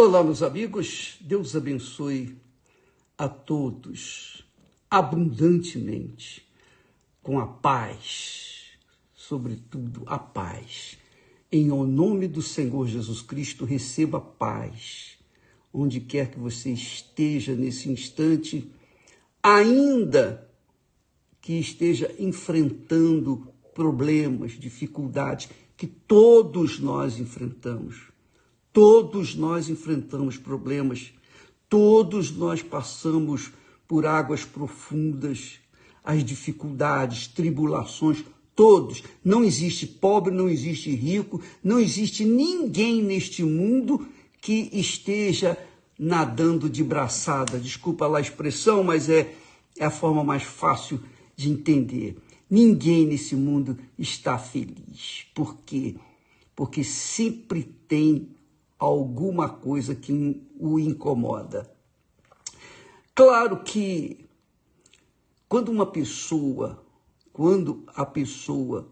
Olá, meus amigos, Deus abençoe a todos abundantemente, com a paz, sobretudo a paz. Em o nome do Senhor Jesus Cristo, receba paz, onde quer que você esteja nesse instante, ainda que esteja enfrentando problemas, dificuldades, que todos nós enfrentamos. Todos nós enfrentamos problemas, todos nós passamos por águas profundas, as dificuldades, tribulações, todos. Não existe pobre, não existe rico, não existe ninguém neste mundo que esteja nadando de braçada. Desculpa lá a expressão, mas é a forma mais fácil de entender. Ninguém nesse mundo está feliz. Por quê? Porque sempre tem alguma coisa que o incomoda. Claro que quando a pessoa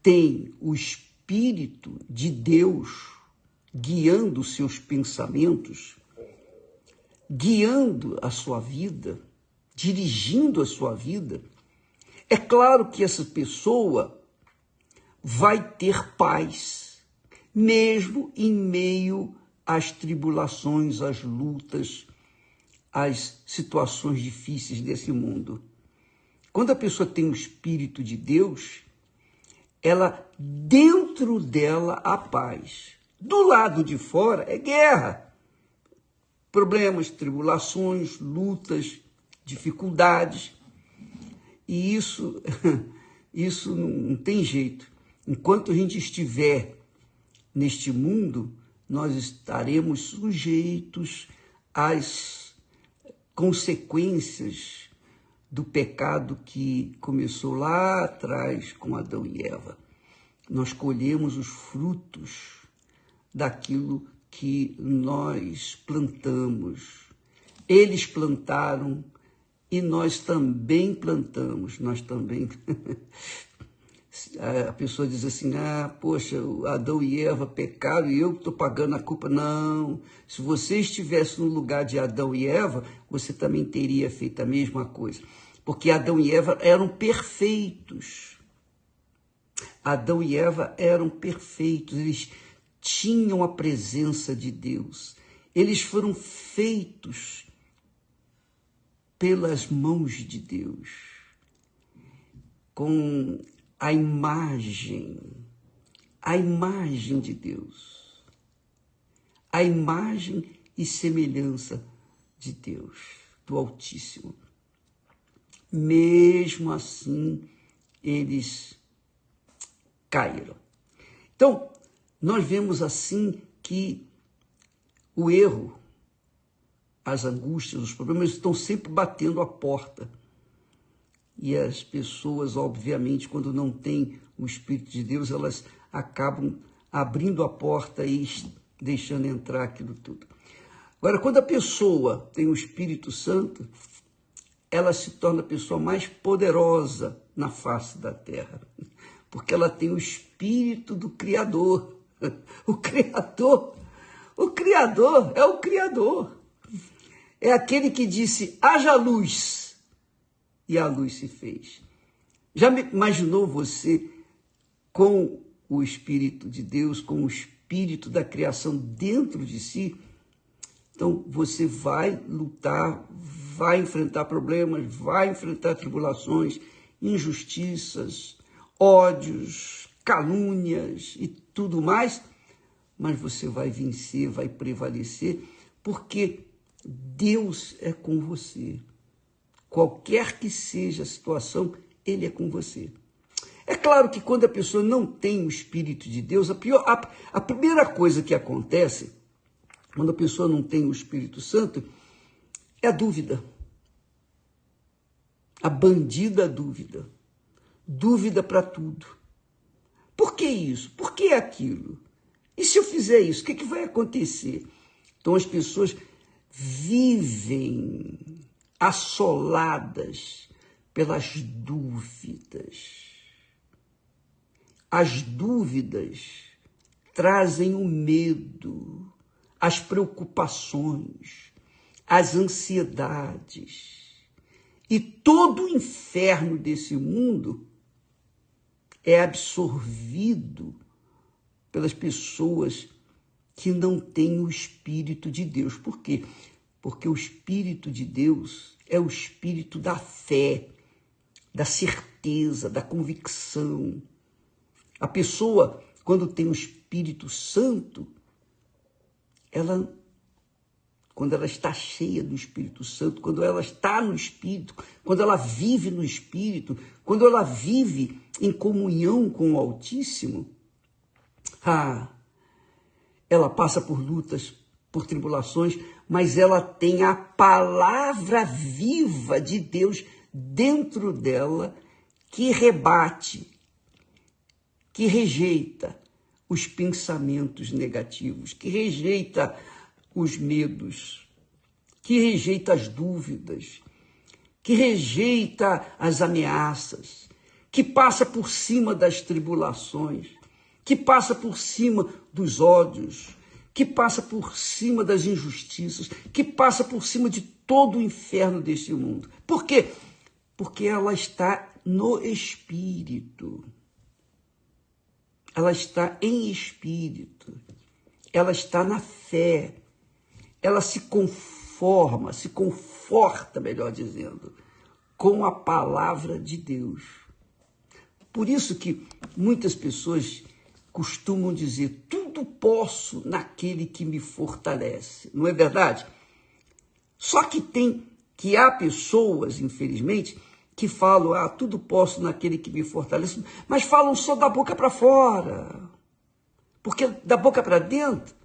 tem o Espírito de Deus guiando os seus pensamentos, guiando a sua vida, dirigindo a sua vida, é claro que essa pessoa vai ter paz, mesmo em meio às tribulações, às lutas, às situações difíceis desse mundo. Quando a pessoa tem o Espírito de Deus, dentro dela há paz. Do lado de fora é guerra, problemas, tribulações, lutas, dificuldades. E isso não tem jeito. Enquanto a gente estiver neste mundo, nós estaremos sujeitos às consequências do pecado que começou lá atrás com Adão e Eva. Nós colhemos os frutos daquilo que nós plantamos. Eles plantaram e nós também plantamos, nós também... A pessoa diz assim, poxa, Adão e Eva pecaram e eu estou pagando a culpa. Não, se você estivesse no lugar de Adão e Eva, você também teria feito a mesma coisa. Porque Adão e Eva eram perfeitos. Adão e Eva eram perfeitos, eles tinham a presença de Deus. Eles foram feitos pelas mãos de Deus, com a imagem de Deus, a imagem e semelhança de Deus, do Altíssimo. Mesmo assim, eles caíram. Então, nós vemos assim que o erro, as angústias, os problemas estão sempre batendo a porta. E as pessoas, obviamente, quando não têm o Espírito de Deus, elas acabam abrindo a porta e deixando entrar aquilo tudo. Agora, quando a pessoa tem o Espírito Santo, ela se torna a pessoa mais poderosa na face da terra, porque ela tem o Espírito do Criador. O Criador é o Criador. É aquele que disse, haja luz. E a luz se fez. Já imaginou você com o Espírito de Deus, com o Espírito da criação dentro de si? Então, você vai lutar, vai enfrentar problemas, vai enfrentar tribulações, injustiças, ódios, calúnias e tudo mais, mas você vai vencer, vai prevalecer, porque Deus é com você. Qualquer que seja a situação, Ele é com você. É claro que quando a pessoa não tem o Espírito de Deus, a primeira coisa que acontece, quando a pessoa não tem o Espírito Santo, é a dúvida. A bandida dúvida. Dúvida para tudo. Por que isso? Por que aquilo? E se eu fizer isso, o que vai acontecer? Então as pessoas vivem assoladas pelas dúvidas. As dúvidas trazem o medo, as preocupações, as ansiedades e todo o inferno desse mundo é absorvido pelas pessoas que não têm o Espírito de Deus. Por quê? Porque o Espírito de Deus é o Espírito da fé, da certeza, da convicção. A pessoa, quando tem o Espírito Santo, quando ela está cheia do Espírito Santo, quando ela está no Espírito, quando ela vive no Espírito, quando ela vive em comunhão com o Altíssimo, ela passa por lutas, por tribulações, mas ela tem a palavra viva de Deus dentro dela que rebate, que rejeita os pensamentos negativos, que rejeita os medos, que rejeita as dúvidas, que rejeita as ameaças, que passa por cima das tribulações, que passa por cima dos ódios, que passa por cima das injustiças, que passa por cima de todo o inferno deste mundo. Por quê? Porque ela está no Espírito. Ela está em Espírito. Ela está na fé. Ela se conforta, melhor dizendo, com a palavra de Deus. Por isso que muitas pessoas costumam dizer, tudo posso naquele que me fortalece. Não é verdade? Só que há pessoas, infelizmente, que falam, tudo posso naquele que me fortalece, mas falam só da boca para fora. Porque da boca para dentro,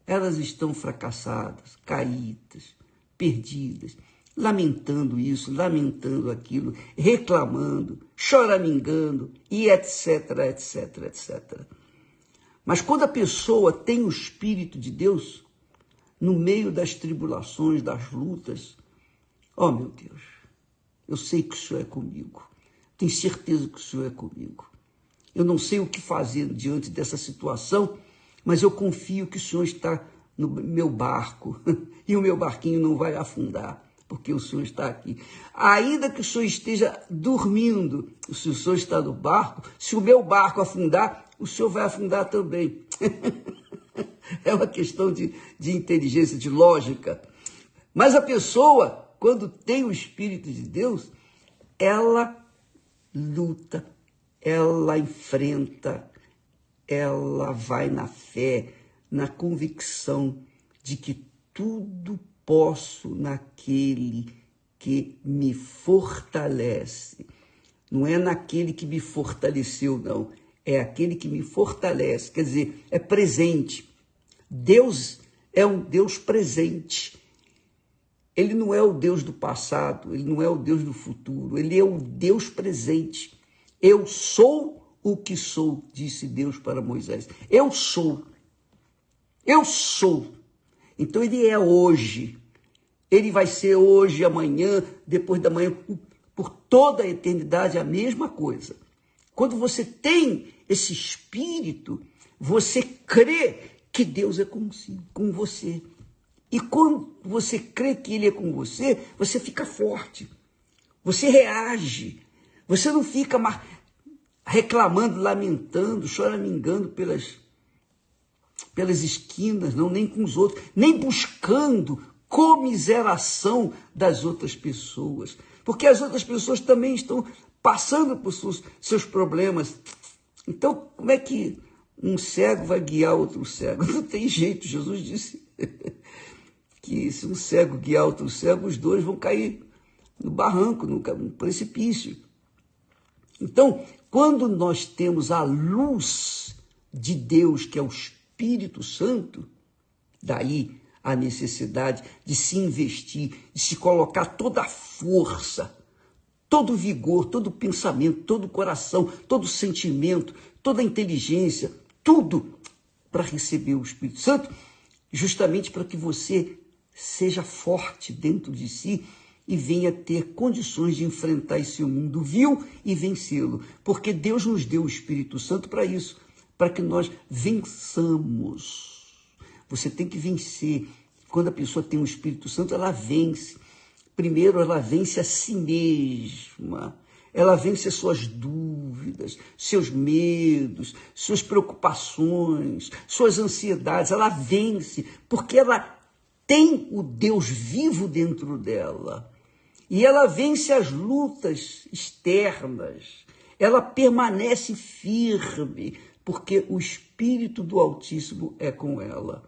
elas estão fracassadas, caídas, perdidas, lamentando isso, lamentando aquilo, reclamando, choramingando e etc, etc, etc. Mas quando a pessoa tem o Espírito de Deus, no meio das tribulações, das lutas, meu Deus, eu sei que o Senhor é comigo, tenho certeza que o Senhor é comigo. Eu não sei o que fazer diante dessa situação, mas eu confio que o Senhor está no meu barco e o meu barquinho não vai afundar, porque o Senhor está aqui. Ainda que o Senhor esteja dormindo, se o Senhor está no barco, se o meu barco afundar, o Senhor vai afundar também. É uma questão de inteligência, de lógica. Mas a pessoa, quando tem o Espírito de Deus, ela luta, ela enfrenta, ela vai na fé, na convicção de que tudo posso naquele que me fortalece. Não é naquele que me fortaleceu, não. É aquele que me fortalece. Quer dizer, é presente. Deus é um Deus presente. Ele não é o Deus do passado, ele não é o Deus do futuro, ele é o Deus presente. Eu sou o que sou, disse Deus para Moisés. Eu sou. Eu sou. Então ele é hoje. Ele vai ser hoje, amanhã, depois da manhã, por toda a eternidade a mesma coisa. Quando você tem esse espírito, você crê que Deus é consigo, com você. E quando você crê que Ele é com você, você fica forte. Você reage. Você não fica reclamando, lamentando, choramingando pelas esquinas, não, nem com os outros, nem buscando comiseração das outras pessoas. Porque as outras pessoas também estão passando por seus problemas. Então, como é que um cego vai guiar outro cego? Não tem jeito. Jesus disse que se um cego guiar outro cego, os dois vão cair no barranco, no precipício. Então, quando nós temos a luz de Deus, que é o Espírito Santo, daí a necessidade de se investir, de se colocar toda a força, todo o vigor, todo o pensamento, todo o coração, todo o sentimento, toda a inteligência, tudo para receber o Espírito Santo, justamente para que você seja forte dentro de si e venha ter condições de enfrentar esse mundo vil e vencê-lo. Porque Deus nos deu o Espírito Santo para isso, para que nós vençamos. Você tem que vencer. Quando a pessoa tem o Espírito Santo, ela vence. Primeiro, ela vence a si mesma. Ela vence as suas dúvidas, seus medos, suas preocupações, suas ansiedades. Ela vence, porque ela tem o Deus vivo dentro dela. E ela vence as lutas externas. Ela permanece firme, porque o Espírito do Altíssimo é com ela.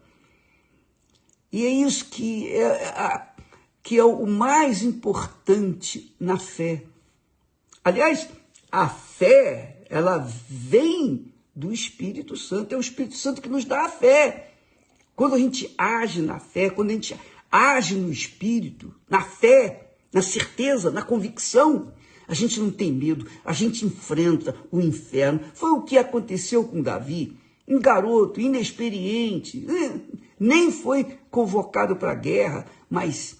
E é isso que é o mais importante na fé. Aliás, a fé, ela vem do Espírito Santo. É o Espírito Santo que nos dá a fé. Quando a gente age na fé, quando a gente age no Espírito, na fé, na certeza, na convicção, a gente não tem medo, a gente enfrenta o inferno. Foi o que aconteceu com Davi, um garoto inexperiente, nem foi convocado para a guerra, mas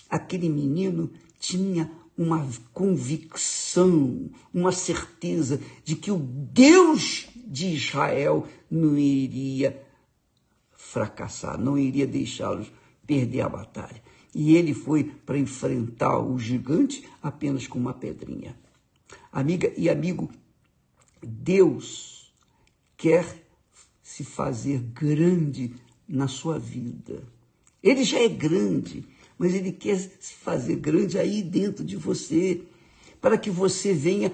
aquele menino tinha uma convicção, uma certeza de que o Deus de Israel não iria fracassar, não iria deixá-los perder a batalha. E ele foi para enfrentar o gigante apenas com uma pedrinha. Amiga e amigo, Deus quer se fazer grande na sua vida. Ele já é grande, mas ele quer se fazer grande aí dentro de você, para que você venha,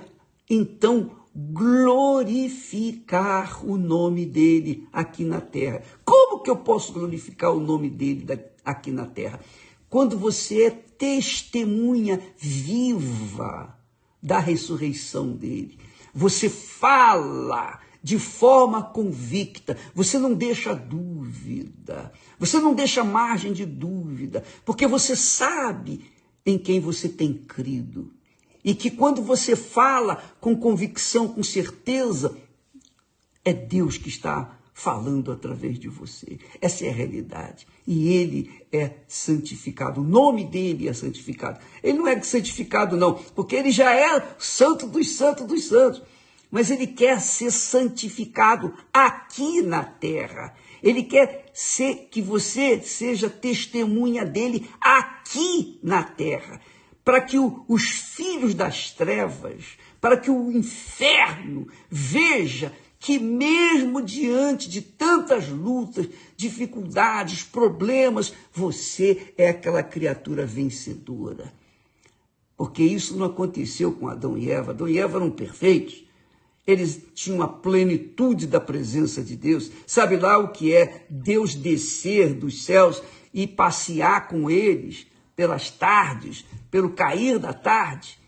então, glorificar o nome dele aqui na terra. Como que eu posso glorificar o nome dele aqui na terra? Quando você é testemunha viva da ressurreição dele. Você fala de forma convicta, você não deixa dúvida, você não deixa margem de dúvida, porque você sabe em quem você tem crido. E que quando você fala com convicção, com certeza, é Deus que está falando através de você. Essa é a realidade. E ele é santificado. O nome dele é santificado. Ele não é santificado, não, porque ele já é santo dos santos dos santos. Mas ele quer ser santificado aqui na terra. Ele quer que você seja testemunha dele aqui na terra. Para que os filhos das trevas, para que o inferno veja que mesmo diante de tantas lutas, dificuldades, problemas, você é aquela criatura vencedora. Porque isso não aconteceu com Adão e Eva. Adão e Eva eram perfeitos. Eles tinham a plenitude da presença de Deus. Sabe lá o que é Deus descer dos céus e passear com eles pelas tardes, pelo cair da tarde?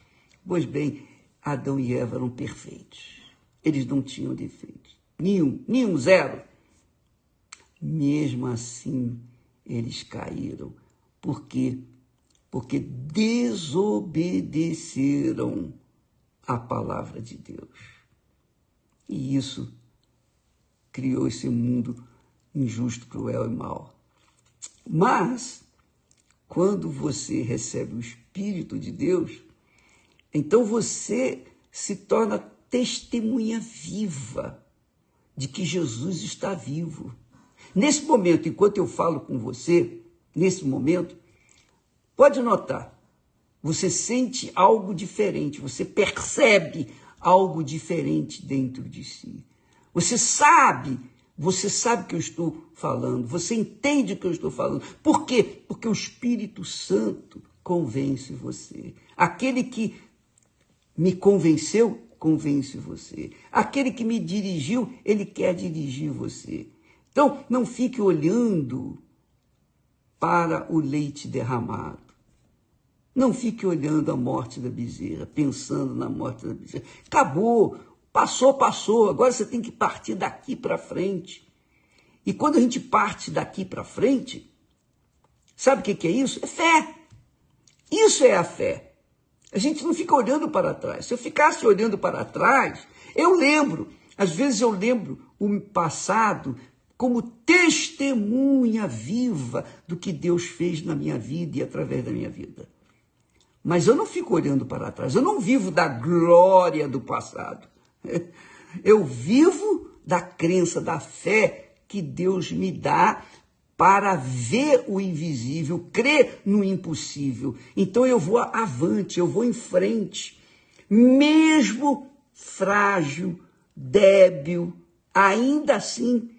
Pois bem, Adão e Eva eram perfeitos. Eles não tinham defeitos. Nenhum, zero. Mesmo assim, eles caíram. Por quê? Porque desobedeceram à palavra de Deus. E isso criou esse mundo injusto, cruel e mau. Mas, quando você recebe o Espírito de Deus, então você se torna testemunha viva de que Jesus está vivo. Nesse momento, enquanto eu falo com você, nesse momento, pode notar, você sente algo diferente, você percebe algo diferente dentro de si. Você sabe que eu estou falando, você entende o que eu estou falando. Por quê? Porque o Espírito Santo convence você. Aquele que me convenceu, convence você. Aquele que me dirigiu, ele quer dirigir você. Então, não fique olhando para o leite derramado. Não fique olhando a morte da bezerra, pensando na morte da bezerra. Acabou, passou. Agora você tem que partir daqui para frente. E quando a gente parte daqui para frente, sabe o que é isso? É fé. Isso é a fé. A gente não fica olhando para trás. Se eu ficasse olhando para trás, às vezes eu lembro o passado como testemunha viva do que Deus fez na minha vida e através da minha vida. Mas eu não fico olhando para trás, eu não vivo da glória do passado. Eu vivo da crença, da fé que Deus me dá para ver o invisível, crer no impossível. Então eu vou avante, eu vou em frente, mesmo frágil, débil, ainda assim,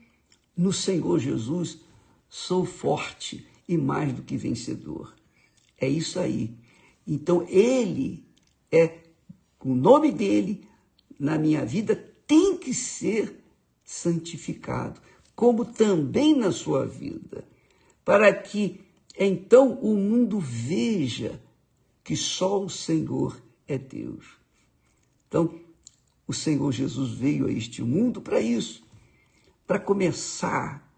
no Senhor Jesus, sou forte e mais do que vencedor. É isso aí. Então o nome dele na minha vida tem que ser santificado, como também na sua vida, para que então o mundo veja que só o Senhor é Deus. Então, o Senhor Jesus veio a este mundo para isso, para começar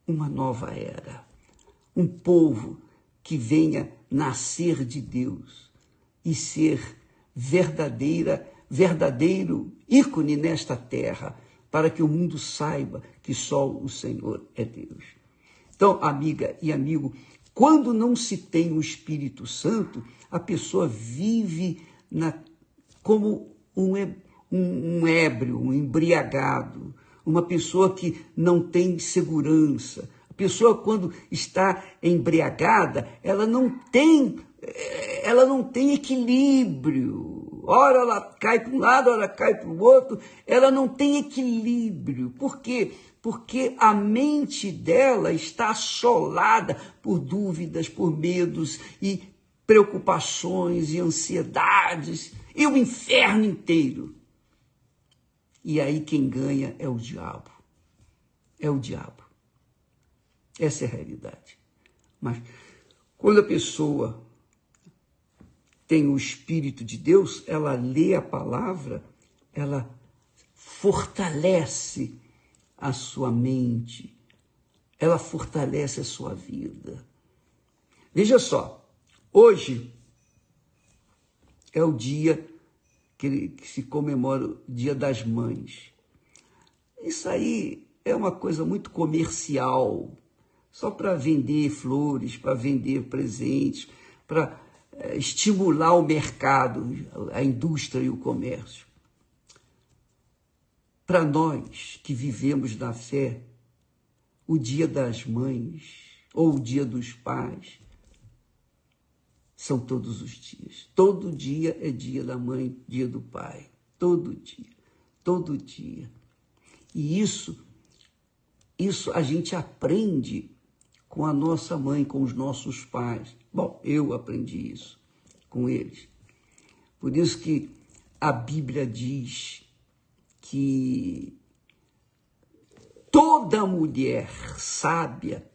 uma nova era, um povo que venha nascer de Deus e ser verdadeiro ícone nesta terra, para que o mundo saiba que só o Senhor é Deus. Então, amiga e amigo, quando não se tem o Espírito Santo, a pessoa vive como um ébrio, um embriagado, uma pessoa que não tem segurança. A pessoa, quando está embriagada, ela não tem equilíbrio. Ora ela cai para um lado, ora cai para o outro. Ela não tem equilíbrio. Por quê? Porque a mente dela está assolada por dúvidas, por medos e preocupações e ansiedades e o inferno inteiro. E aí quem ganha é o diabo. É o diabo. Essa é a realidade. Mas quando a pessoa tem o Espírito de Deus, ela lê a palavra, ela fortalece a sua mente, ela fortalece a sua vida. Veja só, hoje é o dia que se comemora o Dia das Mães. Isso aí é uma coisa muito comercial, só para vender flores, para vender presentes, para estimular o mercado, a indústria e o comércio. Para nós que vivemos na fé, o Dia das Mães ou o Dia dos Pais são todos os dias. Todo dia é dia da mãe, dia do pai. Todo dia, todo dia. E isso a gente aprende com a nossa mãe, com os nossos pais. Bom, eu aprendi isso com eles. Por isso que a Bíblia diz que toda mulher sábia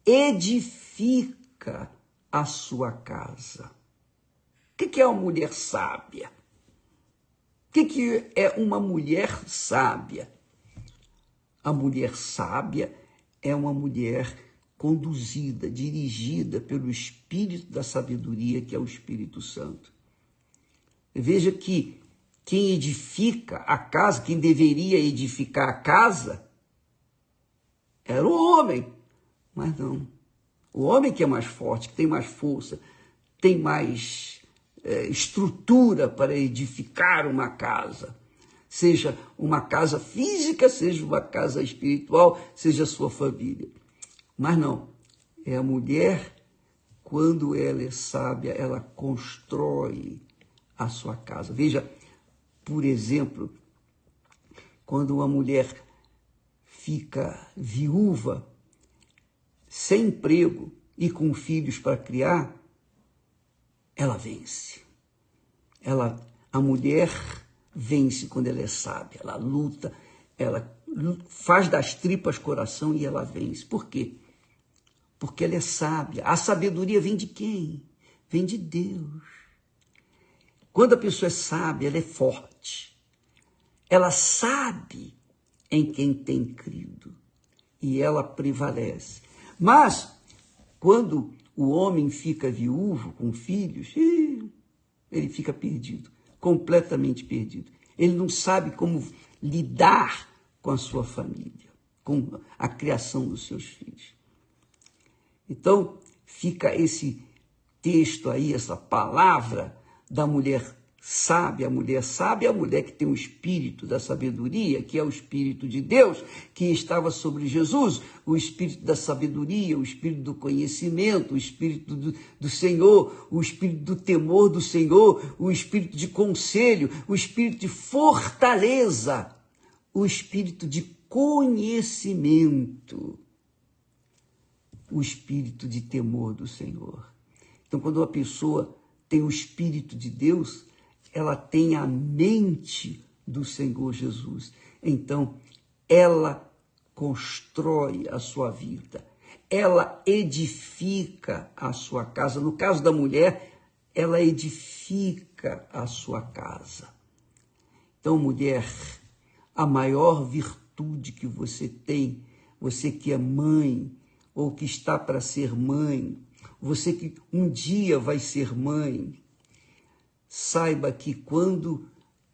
edifica a sua casa. O que é uma mulher sábia? O que é uma mulher sábia? A mulher sábia é uma mulher conduzida, dirigida pelo Espírito da sabedoria, que é o Espírito Santo. Veja que quem edifica a casa, quem deveria edificar a casa, era o homem. Mas não. O homem que é mais forte, que tem mais força, tem mais estrutura para edificar uma casa. Seja uma casa física, seja uma casa espiritual, seja a sua família. Mas não. É a mulher, quando ela é sábia, ela constrói a sua casa. Veja, por exemplo, quando uma mulher fica viúva, sem emprego e com filhos para criar, ela vence. A mulher vence quando ela é sábia, ela luta, ela faz das tripas coração e ela vence. Por quê? Porque ela é sábia. A sabedoria vem de quem? Vem de Deus. Quando a pessoa é sábia, ela é forte. Ela sabe em quem tem crido e ela prevalece. Mas, quando o homem fica viúvo com filhos, ele fica perdido, completamente perdido. Ele não sabe como lidar com a sua família, com a criação dos seus filhos. Então, fica esse texto aí, essa palavra da mulher sábia, a mulher que tem o espírito da sabedoria, que é o Espírito de Deus, que estava sobre Jesus, o espírito da sabedoria, o espírito do conhecimento, o espírito do Senhor, o espírito do temor do Senhor, o espírito de conselho, o espírito de fortaleza, o espírito de conhecimento, o espírito de temor do Senhor. Então, quando uma pessoa tem o Espírito de Deus, ela tem a mente do Senhor Jesus. Então, ela constrói a sua vida, ela edifica a sua casa. No caso da mulher, ela edifica a sua casa. Então, mulher, a maior virtude que você tem, você que é mãe, ou que está para ser mãe, você que um dia vai ser mãe, saiba que quando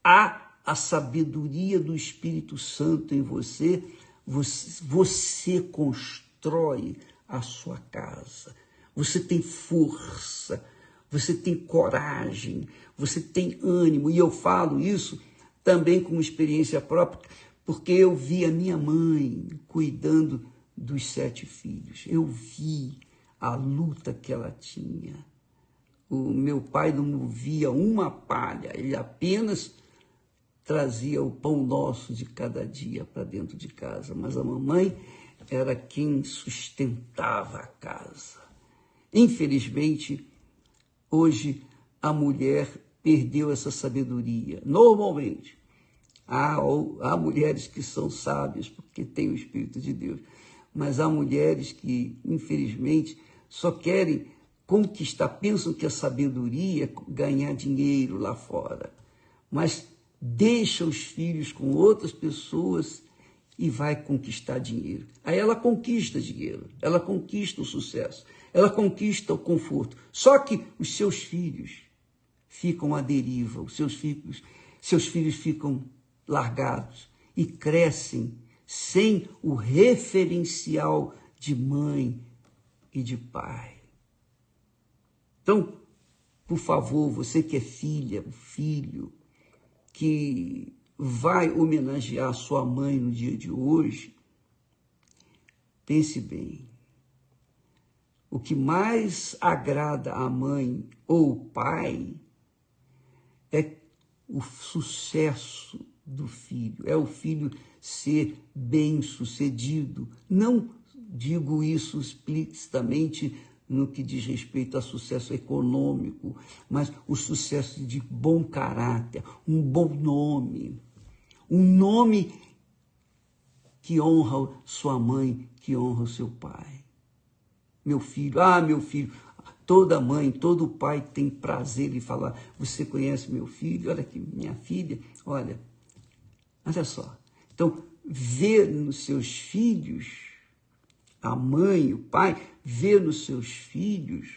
há a sabedoria do Espírito Santo em você, você constrói a sua casa. Você tem força, você tem coragem, você tem ânimo. E eu falo isso também como experiência própria, porque eu vi a minha mãe cuidando dos 7 filhos. Eu vi a luta que ela tinha. O meu pai não movia uma palha, ele apenas trazia o pão nosso de cada dia para dentro de casa, mas a mamãe era quem sustentava a casa. Infelizmente, hoje a mulher perdeu essa sabedoria. Normalmente, há mulheres que são sábias porque têm o Espírito de Deus, mas há mulheres que, infelizmente, só querem conquistar, pensam que a sabedoria é ganhar dinheiro lá fora, mas deixa os filhos com outras pessoas e vai conquistar dinheiro. Aí ela conquista dinheiro, ela conquista o sucesso, ela conquista o conforto. Só que os seus filhos ficam à deriva, os seus filhos ficam largados e crescem sem o referencial de mãe e de pai. Então, por favor, você que é filha, filho, que vai homenagear sua mãe no dia de hoje, pense bem. O que mais agrada a mãe ou o pai é o sucesso do filho, é o filho ser bem-sucedido. Não digo isso explicitamente no que diz respeito a sucesso econômico, mas o sucesso de bom caráter, um bom nome, um nome que honra sua mãe, que honra o seu pai. Meu filho, toda mãe, todo pai tem prazer em falar, você conhece meu filho? Olha aqui, minha filha, olha só. Então, ver nos seus filhos, a mãe, o pai, ver nos seus filhos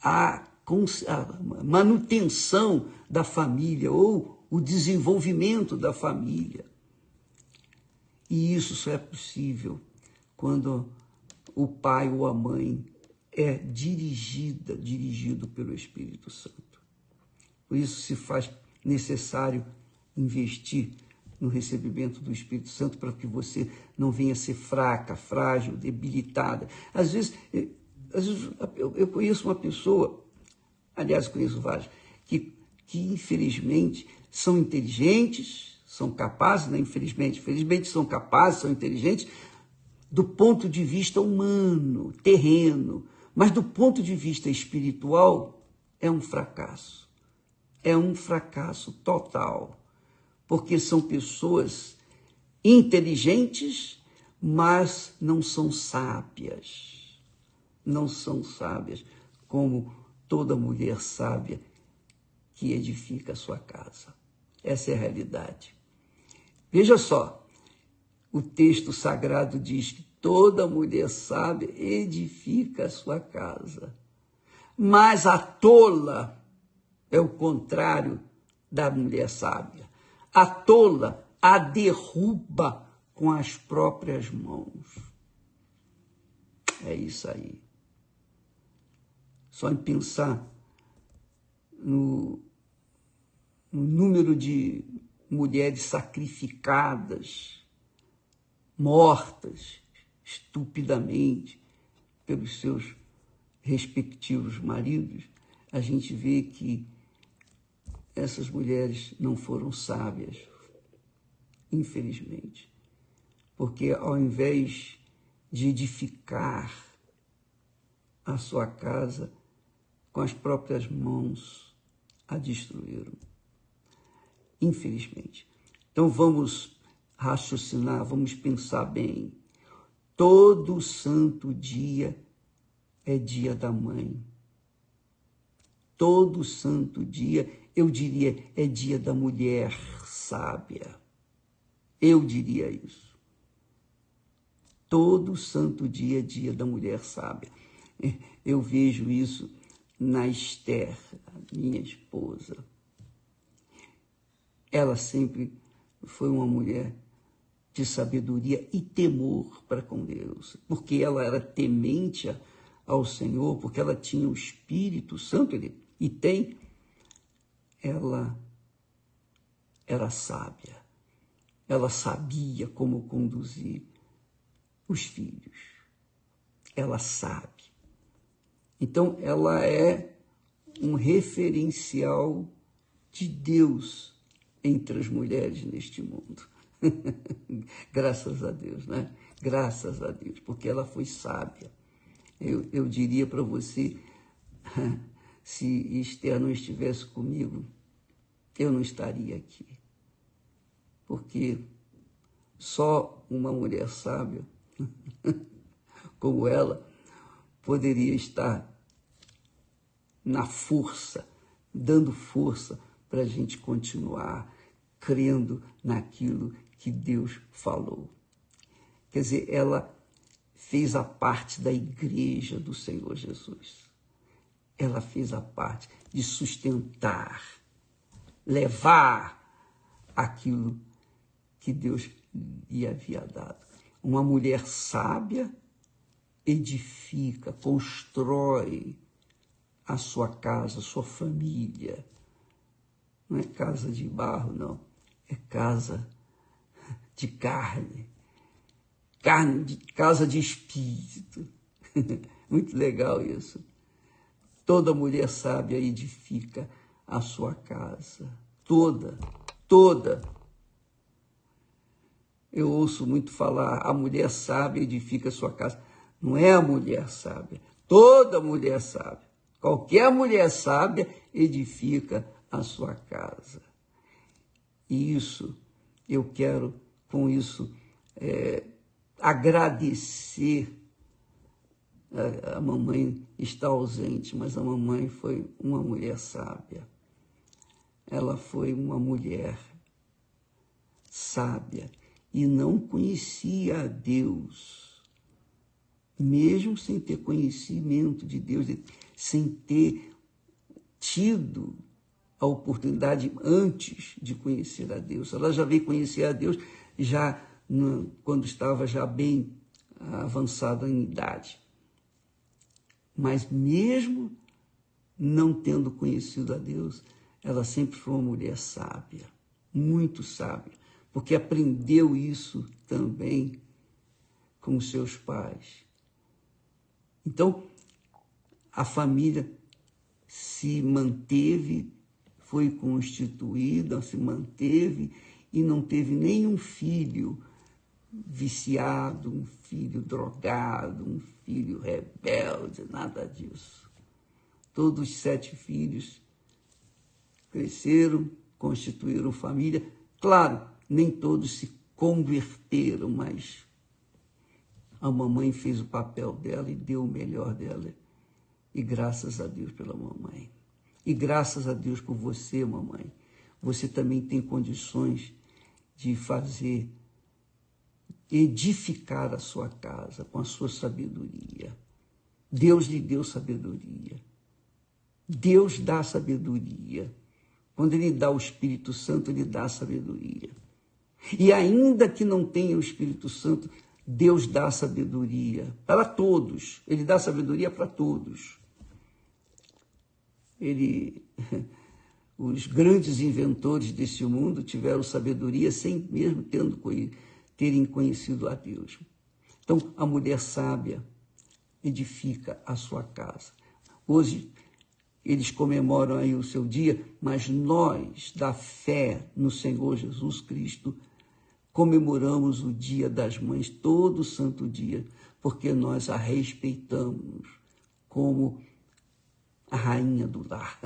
a manutenção da família ou o desenvolvimento da família. E isso só é possível quando o pai ou a mãe é dirigido pelo Espírito Santo. Por isso se faz necessário investir no recebimento do Espírito Santo para que você não venha ser fraca, frágil, debilitada. Às vezes eu conheço uma pessoa, aliás, conheço várias, que infelizmente são inteligentes, são capazes, né? Felizmente são capazes, são inteligentes, do ponto de vista humano, terreno, mas do ponto de vista espiritual é um fracasso. É um fracasso total. Porque são pessoas inteligentes, mas não são sábias. Não são sábias como toda mulher sábia que edifica a sua casa. Essa é a realidade. Veja só, o texto sagrado diz que toda mulher sábia edifica a sua casa. Mas a tola é o contrário da mulher sábia. A tola a derruba com as próprias mãos. É isso aí. Só em pensar o número de mulheres sacrificadas, mortas estupidamente pelos seus respectivos maridos, a gente vê que essas mulheres não foram sábias, infelizmente, porque ao invés de edificar a sua casa, com as próprias mãos a destruíram, infelizmente. Então vamos raciocinar, vamos pensar bem. Todo santo dia é dia da mãe. Todo santo dia, eu diria, é dia da mulher sábia. Eu diria isso. Todo santo dia é dia da mulher sábia. Eu vejo isso na Esther, minha esposa. Ela sempre foi uma mulher de sabedoria e temor para com Deus, porque ela era temente ao Senhor, porque ela tinha o Espírito Santo, e tem, ela era sábia, ela sabia como conduzir os filhos, ela sabe. Então, ela é um referencial de Deus entre as mulheres neste mundo. Graças a Deus, né? Graças a Deus, porque ela foi sábia. Eu diria para você, se Esther não estivesse comigo, eu não estaria aqui. Porque só uma mulher sábia como ela poderia estar na força, dando força para a gente continuar crendo naquilo que Deus falou. Quer dizer, ela fez a parte da igreja do Senhor Jesus. Ela fez a parte de sustentar, levar aquilo que Deus lhe havia dado. Uma mulher sábia edifica, constrói a sua casa, a sua família. Não é casa de barro, não. É casa de carne. Casa de espírito. Muito legal isso. Toda mulher sábia edifica a sua casa. Toda. Eu ouço muito falar, a mulher sábia edifica a sua casa. Não é a mulher sábia. Toda mulher sábia. Qualquer mulher sábia edifica a sua casa. E isso, eu quero, com isso, agradecer. A mamãe está ausente, mas a mamãe foi uma mulher sábia. Ela foi uma mulher sábia e não conhecia a Deus, mesmo sem ter conhecimento de Deus, sem ter tido a oportunidade antes de conhecer a Deus. Ela já veio conhecer a Deus quando estava já bem avançada em idade. Mas mesmo não tendo conhecido a Deus, ela sempre foi uma mulher sábia, muito sábia, porque aprendeu isso também com os seus pais. Então, a família se manteve, foi constituída, se manteve e não teve nenhum filho viciado, um filho drogado, um filho rebelde, nada disso. Todos os 7 filhos cresceram, constituíram família. Claro, nem todos se converteram, mas a mamãe fez o papel dela e deu o melhor dela. E graças a Deus pela mamãe. E graças a Deus por você, mamãe. Você também tem condições de edificar a sua casa com a sua sabedoria. Deus lhe deu sabedoria. Deus dá sabedoria. Quando Ele dá o Espírito Santo, Ele dá sabedoria. E ainda que não tenha o Espírito Santo, Deus dá sabedoria para todos. Ele dá sabedoria para todos. os grandes inventores desse mundo tiveram sabedoria sem mesmo terem conhecido a Deus. Então, a mulher sábia edifica a sua casa. Hoje, eles comemoram aí o seu dia, mas nós, da fé no Senhor Jesus Cristo, comemoramos o Dia das Mães todo santo dia, porque nós a respeitamos como a rainha do lar,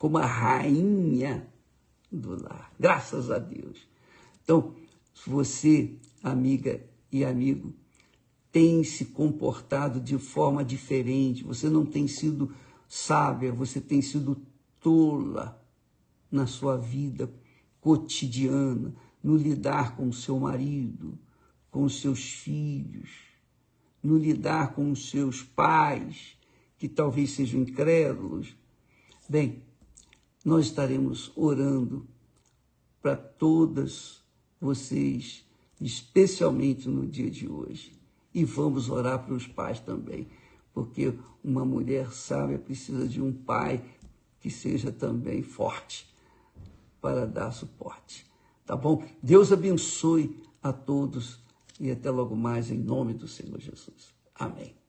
como a rainha do lar. Graças a Deus. Então, se você, amiga e amigo, tem se comportado de forma diferente, você não tem sido sábia, você tem sido tola na sua vida cotidiana, no lidar com o seu marido, com os seus filhos, no lidar com os seus pais, que talvez sejam incrédulos. Bem, nós estaremos orando para todas vocês, especialmente no dia de hoje. E vamos orar para os pais também, porque uma mulher sábia precisa de um pai que seja também forte para dar suporte. Tá bom? Deus abençoe a todos e até logo mais em nome do Senhor Jesus. Amém.